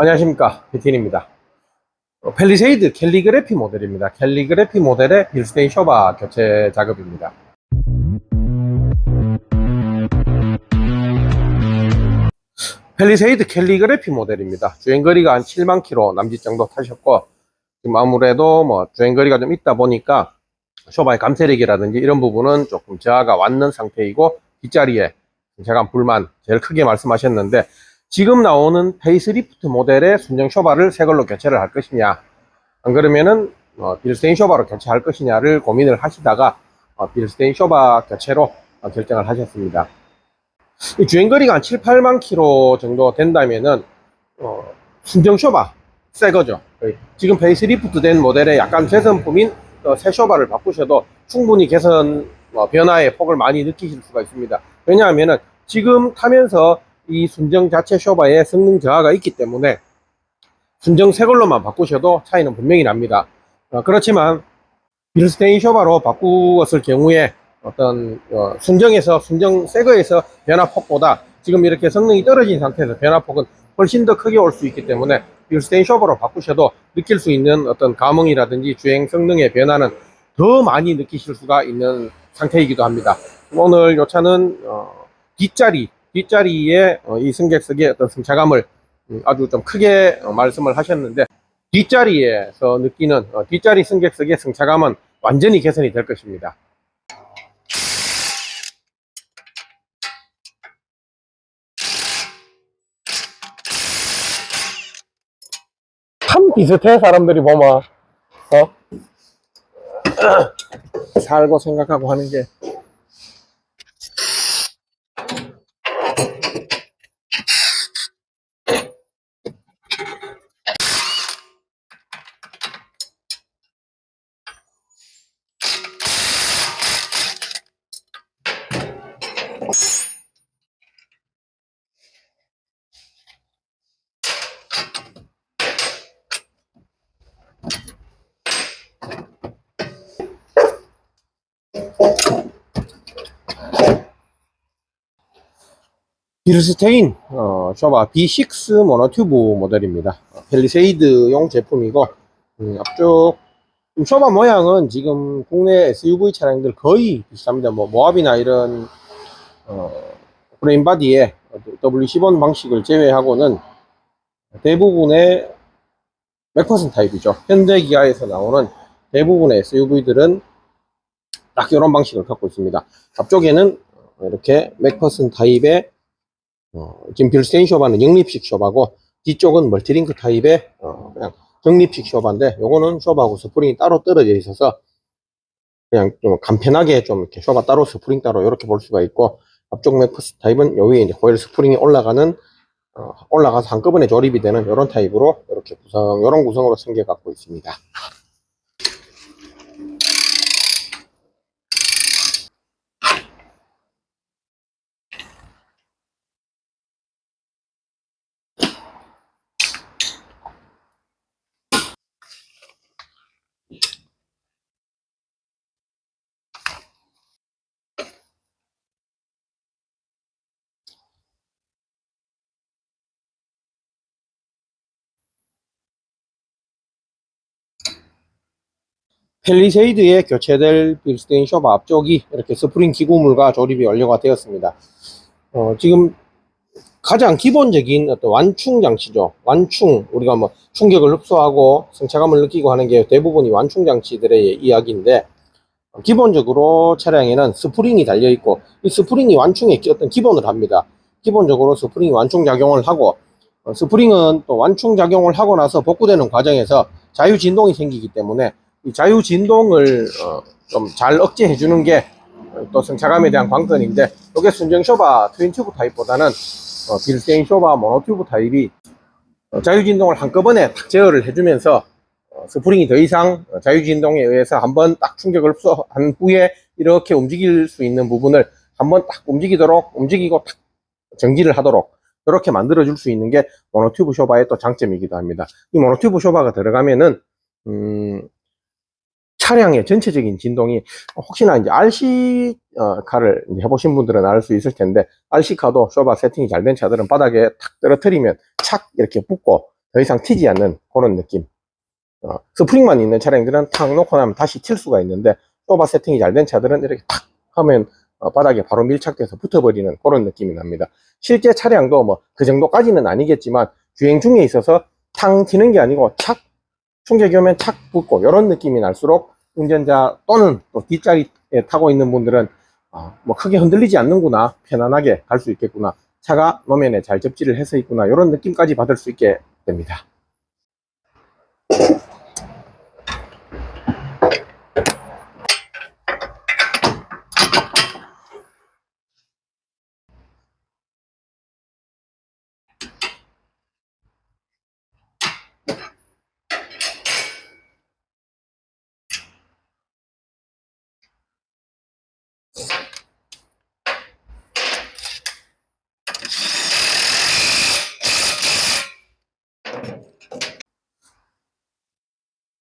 안녕하십니까, 베틴입니다. 펠리세이드 캘리그래피 모델입니다. 캘리그래피 모델의 빌스테인 쇼바 교체 작업입니다. 펠리세이드 캘리그래피 모델입니다. 주행거리가 한 7만 킬로 남짓 정도 타셨고, 지금 아무래도 주행거리가 좀 있다 보니까 쇼바의 감쇄력이라든지 이런 부분은 조금 저하가 왔는 상태이고, 뒷자리에 제가 불만 제일 크게 말씀하셨는데, 지금 나오는 페이스리프트 모델의 순정 쇼바를 새 걸로 교체를 할 것이냐, 안 그러면은 빌스테인 쇼바로 교체할 것이냐를 고민을 하시다가 빌스테인 쇼바 교체로 결정을 하셨습니다. 이 주행거리가 한 7, 8만 킬로 정도 된다면은 순정 쇼바 새 거죠. 지금 페이스리프트 된 모델의 약간 개선품인 새 쇼바를 바꾸셔도 충분히 개선 변화의 폭을 많이 느끼실 수가 있습니다. 왜냐하면은 지금 타면서 이 순정 자체 쇼바에 성능 저하가 있기 때문에 순정 새 걸로만 바꾸셔도 차이는 분명히 납니다. 그렇지만 빌스테인 쇼바로 바꾸었을 경우에 어떤 순정 새 거에서 변화폭보다 지금 이렇게 성능이 떨어진 상태에서 변화폭은 훨씬 더 크게 올 수 있기 때문에 빌스테인 쇼바로 바꾸셔도 느낄 수 있는 어떤 감흥이라든지 주행 성능의 변화는 더 많이 느끼실 수가 있는 상태이기도 합니다. 오늘 이 차는 뒷자리에 이 승객석의 어떤 승차감을 아주 좀 크게 말씀을 하셨는데, 뒷자리에서 느끼는 뒷자리 승객석의 승차감은 완전히 개선이 될 것입니다. 참 비슷해, 사람들이 보면. 살고 생각하고 하는 게. 빌스테인 쇼바 B6 모노튜브 모델입니다. 펠리세이드용 제품이고, 앞쪽 쇼바 모양은 지금 국내 SUV 차량들 거의 비슷합니다. 모압이나 이런 프레임 바디에 W10원 방식을 제외하고는 대부분의 맥퍼슨 타입이죠. 현대 기아에서 나오는 대부분의 SUV들은 딱 이런 방식을 갖고 있습니다. 앞쪽에는 이렇게 맥퍼슨 타입의 지금 빌스테인 쇼바는 영립식 쇼바고, 뒤쪽은 멀티링크 타입의 그냥 정립식 쇼바인데, 요거는 쇼바하고 스프링이 따로 떨어져 있어서 그냥 좀 간편하게 좀 이렇게 쇼바 따로 스프링 따로 이렇게 볼 수가 있고, 앞쪽 맥퍼슨 타입은 요 위에 이제 호일 스프링이 올라가서 한꺼번에 조립이 되는 이런 타입으로 이렇게 이런 구성으로 생겨 갖고 있습니다. 펠리세이드에 교체될 빌스테인 쇼바 앞쪽이 이렇게 스프링 기구물과 조립이 완료가 되었습니다. 지금 가장 기본적인 어떤 완충 장치죠. 우리가 충격을 흡수하고 승차감을 느끼고 하는 게 대부분이 완충 장치들의 이야기인데, 기본적으로 차량에는 스프링이 달려 있고, 이 스프링이 완충의 어떤 기본을 합니다. 기본적으로 스프링이 완충 작용을 하고, 스프링은 또 완충 작용을 하고 나서 복구되는 과정에서 자유 진동이 생기기 때문에 이 자유 진동을 좀 잘 억제해 주는 게 또 승차감에 대한 관건인데, 이게 순정 쇼바 트윈튜브 타입보다는 빌스테인 쇼바 모노튜브 타입이 자유진동을 한꺼번에 딱 제어를 해주면서 스프링이 더 이상 자유진동에 의해서 한번 딱 충격을 흡수한 후에 이렇게 움직일 수 있는 부분을 한번 딱 움직이고 딱 정지를 하도록 이렇게 만들어 줄 수 있는 게 모노튜브 쇼바의 또 장점이기도 합니다. 이 모노튜브 쇼바가 들어가면은 차량의 전체적인 진동이, 혹시나 이제 RC 카를 해보신 분들은 알 수 있을 텐데, RC 카도 쇼바 세팅이 잘 된 차들은 바닥에 탁 떨어뜨리면 착 이렇게 붙고, 더 이상 튀지 않는 그런 느낌. 스프링만 있는 차량들은 탁 놓고 나면 다시 튈 수가 있는데, 쇼바 세팅이 잘 된 차들은 이렇게 탁 하면 바닥에 바로 밀착돼서 붙어버리는 그런 느낌이 납니다. 실제 차량도 뭐 그 정도까지는 아니겠지만 주행 중에 있어서 탕 튀는 게 아니고 착 충격이 오면 착 붙고 이런 느낌이 날수록 운전자 또는 또 뒷자리에 타고 있는 분들은 뭐 크게 흔들리지 않는구나, 편안하게 갈 수 있겠구나, 차가 노면에 잘 접지를 해서 있구나, 이런 느낌까지 받을 수 있게 됩니다.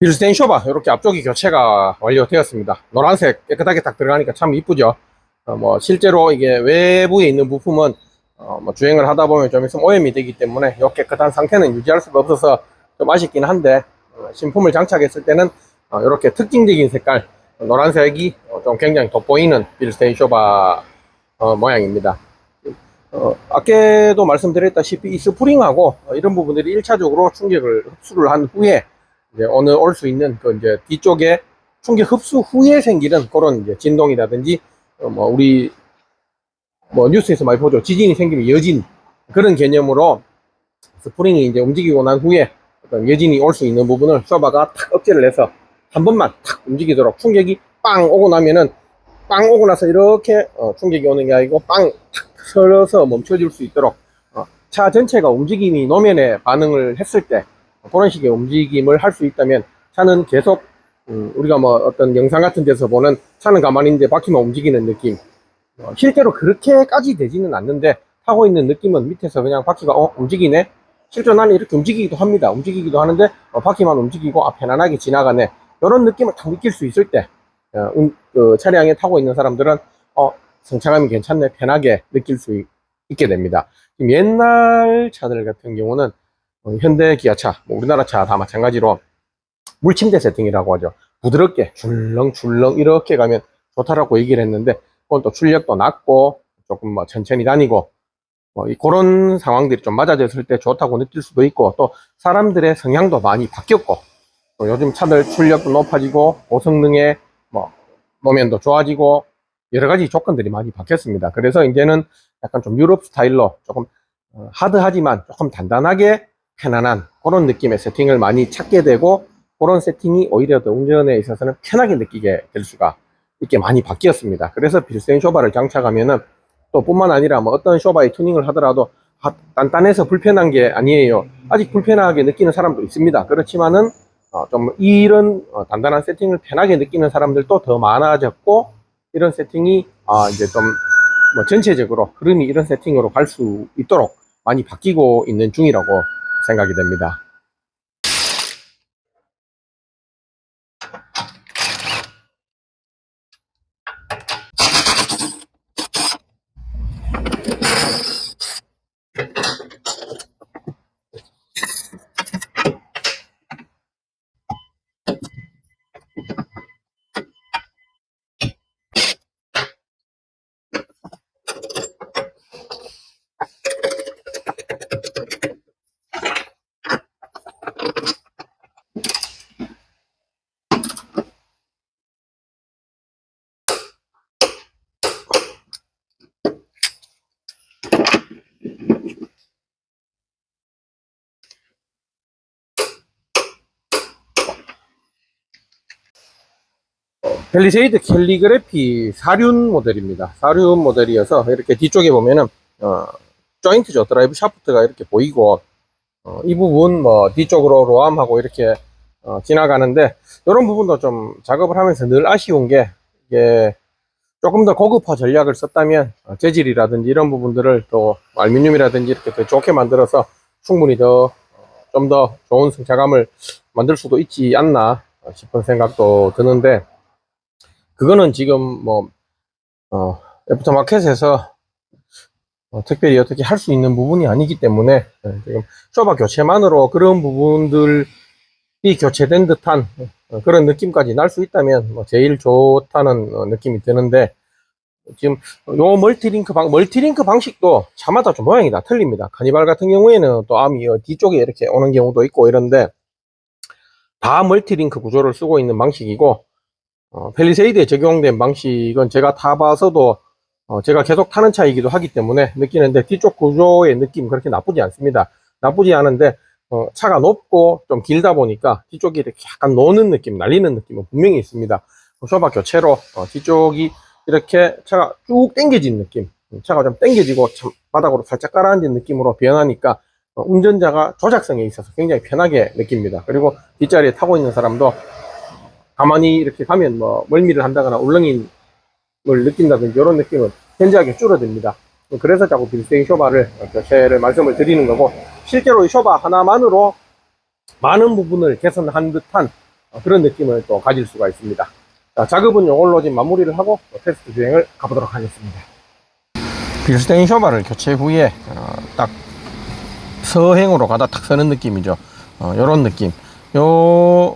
빌스테인 쇼바 이렇게 앞쪽이 교체가 완료되었습니다. 노란색 깨끗하게 딱 들어가니까 참 이쁘죠. 뭐 실제로 이게 외부에 있는 부품은 뭐 주행을 하다 보면 좀 있으면 오염이 되기 때문에 이 깨끗한 상태는 유지할 수가 없어서 좀 아쉽긴 한데, 신품을 장착했을 때는 이렇게 특징적인 색깔 노란색이 좀 굉장히 돋보이는 빌스테인 쇼바 모양입니다. 아까도 말씀드렸다시피 이 스프링하고 이런 부분들이 1차적으로 충격을 흡수를 한 후에 이제 오늘 올 수 있는 그 이제 뒤쪽에 충격 흡수 후에 생기는 그런 이제 진동이라든지 뭐 우리 뭐 뉴스에서 많이 보죠. 지진이 생기면 여진, 그런 개념으로 스프링이 이제 움직이고 난 후에 어떤 여진이 올 수 있는 부분을 쇼바가 탁 억제를 해서 한 번만 탁 움직이도록, 충격이 빵 오고 나면은 빵 오고 나서 이렇게 충격이 오는 게 아니고 빵 탁 서려서 멈춰질 수 있도록 차 전체가 움직임이 노면에 반응을 했을 때 그런 식의 움직임을 할 수 있다면 차는 계속 우리가 뭐 어떤 영상 같은 데서 보는 차는 가만히 있는데 바퀴만 움직이는 느낌, 실제로 그렇게까지 되지는 않는데 타고 있는 느낌은 밑에서 그냥 바퀴가 움직이네, 실제로 나는 이렇게 움직이기도 합니다. 움직이기도 하는데 바퀴만 움직이고 편안하게 지나가네, 이런 느낌을 딱 느낄 수 있을 때 그 차량에 타고 있는 사람들은 승차감이 괜찮네, 편하게 느낄 수 있게 됩니다. 지금 옛날 차들 같은 경우는 현대 기아차, 뭐 우리나라 차 다 마찬가지로 물침대 세팅이라고 하죠. 부드럽게 줄렁줄렁 이렇게 가면 좋다라고 얘기를 했는데, 그건 또 출력도 낮고 조금 뭐 천천히 다니고 그런 상황들이 좀 맞아졌을 때 좋다고 느낄 수도 있고, 또 사람들의 성향도 많이 바뀌었고, 또 요즘 차들 출력도 높아지고 고성능의 뭐 노면도 좋아지고 여러 가지 조건들이 많이 바뀌었습니다. 그래서 이제는 약간 좀 유럽 스타일로 조금 하드하지만 조금 단단하게 편안한 그런 느낌의 세팅을 많이 찾게 되고, 그런 세팅이 오히려 더 운전에 있어서는 편하게 느끼게 될 수가 있게 많이 바뀌었습니다. 그래서 빌스테인 쇼바를 장착하면은 또 뿐만 아니라 뭐 어떤 쇼바의 튜닝을 하더라도 단단해서 불편한 게 아니에요. 아직 불편하게 느끼는 사람도 있습니다. 그렇지만은 좀 이런 단단한 세팅을 편하게 느끼는 사람들도 더 많아졌고, 이런 세팅이 이제 좀 뭐 전체적으로 흐름이 이런 세팅으로 갈 수 있도록 많이 바뀌고 있는 중이라고 생각이 됩니다. 펠리세이드 캘리그래피 4륜 모델입니다. 4륜 모델이어서 이렇게 뒤쪽에 보면은 조인트죠. 드라이브 샤프트가 이렇게 보이고, 이 부분 뭐 뒤쪽으로 로암하고 이렇게 지나가는데, 이런 부분도 좀 작업을 하면서 늘 아쉬운 게, 이게 조금 더 고급화 전략을 썼다면 재질이라든지 이런 부분들을 또 알루미늄이라든지 이렇게 더 좋게 만들어서 충분히 더 좀 더 좋은 승차감을 만들 수도 있지 않나 싶은 생각도 드는데, 그거는 지금 뭐 애프터마켓에서 특별히 어떻게 할 수 있는 부분이 아니기 때문에 지금 쇼바 교체만으로 그런 부분들이 교체된 듯한 그런 느낌까지 날 수 있다면 제일 좋다는 느낌이 드는데, 지금 요 멀티링크 방식도 차마다 좀 모양이 다 틀립니다. 카니발 같은 경우에는 또 암이 뒤쪽에 이렇게 오는 경우도 있고 이런데, 다 멀티링크 구조를 쓰고 있는 방식이고, 펠리세이드에 적용된 방식은 제가 타봐서도 제가 계속 타는 차이기도 하기 때문에 느끼는데, 뒤쪽 구조의 느낌 그렇게 나쁘지 않습니다. 나쁘지 않은데 차가 높고 좀 길다 보니까 뒤쪽이 이렇게 약간 노는 느낌, 날리는 느낌은 분명히 있습니다. 쇼바 교체로 뒤쪽이 이렇게 차가 쭉 당겨진 느낌, 차가 좀 당겨지고 바닥으로 살짝 가라앉은 느낌으로 변하니까 운전자가 조작성에 있어서 굉장히 편하게 느낍니다. 그리고 뒷자리에 타고 있는 사람도 가만히 이렇게 가면 멀미를 한다거나 울렁임을 느낀다든지 이런 느낌은 현저하게 줄어듭니다. 그래서 자꾸 빌스테인 쇼바를 교체를 말씀을 드리는 거고, 실제로 이 쇼바 하나만으로 많은 부분을 개선한 듯한 그런 느낌을 또 가질 수가 있습니다. 자, 작업은 이걸로 지금 마무리를 하고 테스트 주행을 가보도록 하겠습니다. 빌스테인 쇼바를 교체 후에 딱 서행으로 가다 탁 서는 느낌이죠. 요런 느낌. 요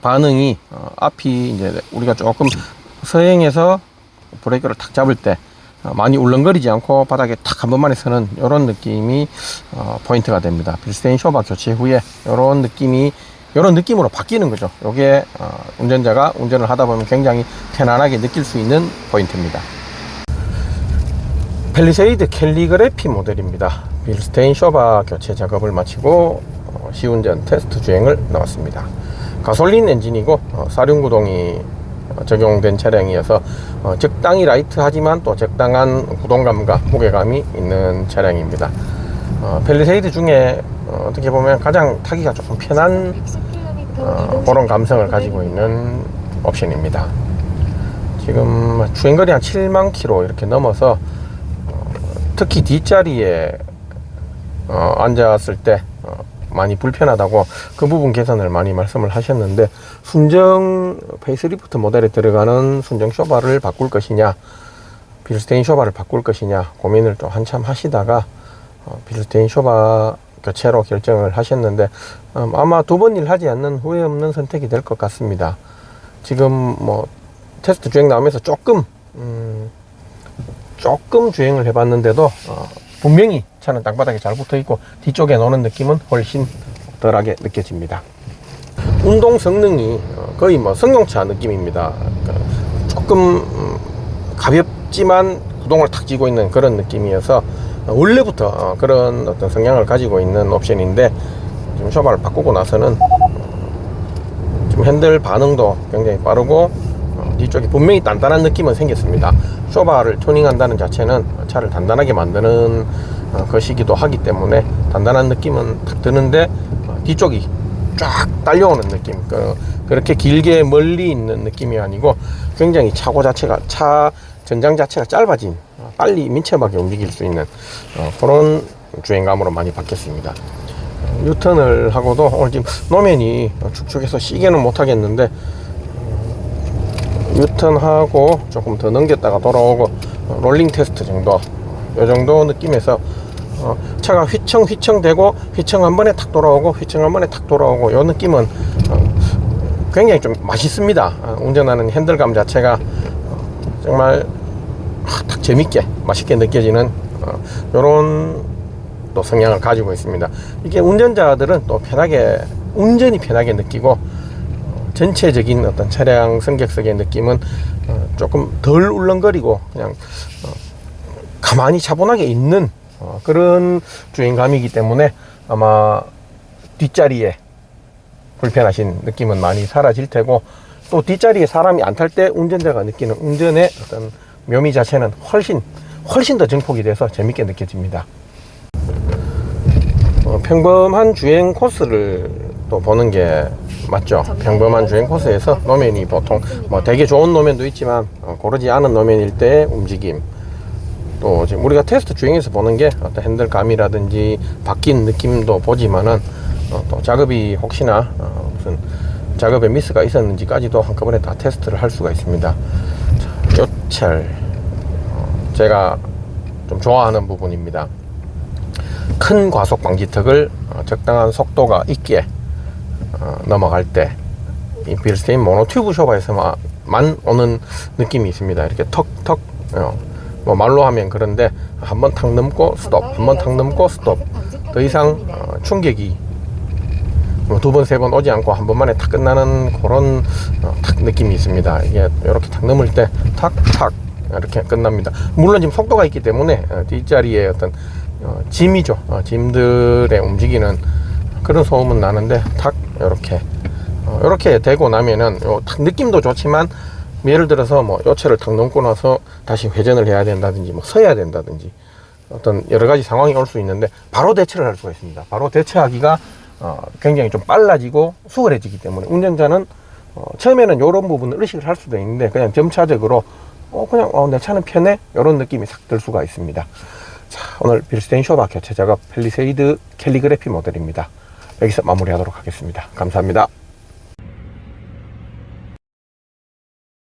반응이 앞이 이제 우리가 조금 서행해서 브레이크를 탁 잡을 때 많이 울렁거리지 않고 바닥에 탁 한 번만에 서는 이런 느낌이 포인트가 됩니다. 빌스테인 쇼바 교체 후에 이런 느낌으로 바뀌는 거죠. 이게 운전자가 운전을 하다 보면 굉장히 편안하게 느낄 수 있는 포인트입니다. 펠리세이드 캘리그래피 모델입니다. 빌스테인 쇼바 교체 작업을 마치고 시운전 테스트 주행을 나왔습니다. 가솔린 엔진이고 사륜구동이 적용된 차량이어서 적당히 라이트하지만 또 적당한 구동감과 무게감이 있는 차량입니다. 펠리세이드 중에 어떻게 보면 가장 타기가 조금 편한 그런 감성을 가지고 있는 옵션입니다. 지금 주행거리 한 7만 킬로 이렇게 넘어서 특히 뒷자리에 앉았을 때 많이 불편하다고 그 부분 개선을 많이 말씀을 하셨는데, 순정 페이스리프트 모델에 들어가는 순정 쇼바를 바꿀 것이냐, 빌스테인 쇼바를 바꿀 것이냐 고민을 또 한참 하시다가 빌스테인 쇼바 교체로 결정을 하셨는데, 아마 두 번 일 하지 않는 후회 없는 선택이 될 것 같습니다. 지금 테스트 주행 나오면서 조금 주행을 해봤는데도 분명히 차는 땅바닥에 잘 붙어있고 뒤쪽에 노는 느낌은 훨씬 덜하게 느껴집니다. 운동 성능이 거의 승용차 느낌입니다. 조금 가볍지만 구동을 탁 쥐고 있는 그런 느낌이어서 원래부터 그런 어떤 성향을 가지고 있는 옵션인데, 지금 쇼바를 바꾸고 나서는 지금 핸들 반응도 굉장히 빠르고 뒤쪽이 분명히 단단한 느낌은 생겼습니다. 쇼바를 튜닝한다는 자체는 차를 단단하게 만드는 것이기도 하기 때문에 단단한 느낌은 딱 드는데, 뒤쪽이 쫙 딸려오는 느낌, 그렇게 길게 멀리 있는 느낌이 아니고 굉장히 차 전장 자체가 짧아진, 빨리 민첩하게 움직일 수 있는 그런 주행감으로 많이 바뀌었습니다. 유턴을 하고도 오늘 지금 노면이 축축해서 시계는 못 하겠는데, 유턴하고 조금 더 넘겼다가 돌아오고 롤링 테스트 정도, 이 정도 느낌에서 차가 휘청 되고 휘청 한 번에 탁 돌아오고 휘청 한 번에 탁 돌아오고, 이 느낌은 굉장히 좀 맛있습니다. 운전하는 핸들감 자체가 정말 딱 재밌게 맛있게 느껴지는 이런 또 성향을 가지고 있습니다. 이게 운전자들은 또 운전이 편하게 느끼고, 전체적인 어떤 차량 승객석의 느낌은 조금 덜 울렁거리고 그냥 가만히 차분하게 있는 그런 주행감이기 때문에 아마 뒷자리에 불편하신 느낌은 많이 사라질 테고, 또 뒷자리에 사람이 안 탈 때 운전자가 느끼는 운전의 어떤 묘미 자체는 훨씬 더 증폭이 돼서 재밌게 느껴집니다. 평범한 주행 코스를 또 보는 게 맞죠. 평범한 주행 코스에서 노면이 보통 되게 좋은 노면도 있지만 고르지 않은 노면일 때의 움직임, 또 지금 우리가 테스트 주행에서 보는 게 어떤 핸들감이라든지 바뀐 느낌도 보지만은 또 작업이 혹시나 무슨 작업에 미스가 있었는지까지도 한꺼번에 다 테스트를 할 수가 있습니다. 자, 요철 제가 좀 좋아하는 부분입니다. 큰 과속 방지턱을 적당한 속도가 있게 넘어갈 때 이 빌스테인 모노튜브 쇼바에서만 오는 느낌이 있습니다. 이렇게 턱턱 뭐 말로 하면 그런데 한번 탁 넘고 스톱, 한번 탁 넘고 스톱. 더 이상 충격이 뭐 두 번, 세 번 오지 않고 한 번만에 탁 끝나는 그런 탁 느낌이 있습니다. 이게 이렇게 탁 넘을 때 탁 탁 이렇게 끝납니다. 물론 지금 속도가 있기 때문에 뒷자리에 어떤 짐이죠. 짐들의 움직이는 그런 소음은 나는데 탁 이렇게 되고 나면은 탁 느낌도 좋지만 예를 들어서 뭐 요체를 탁 넘고 나서 다시 회전을 해야 된다든지 뭐 서야 된다든지 어떤 여러 가지 상황이 올 수 있는데 바로 대처를 할 수가 있습니다. 바로 대처하기가 굉장히 좀 빨라지고 수월해지기 때문에 운전자는 처음에는 이런 부분을 의식을 할 수도 있는데 그냥 점차적으로 그냥 내 차는 편해 이런 느낌이 싹 들 수가 있습니다. 자, 오늘 빌스테인 쇼바 교체 작업 펠리세이드 캘리그래피 모델입니다. 여기서 마무리하도록 하겠습니다. 감사합니다.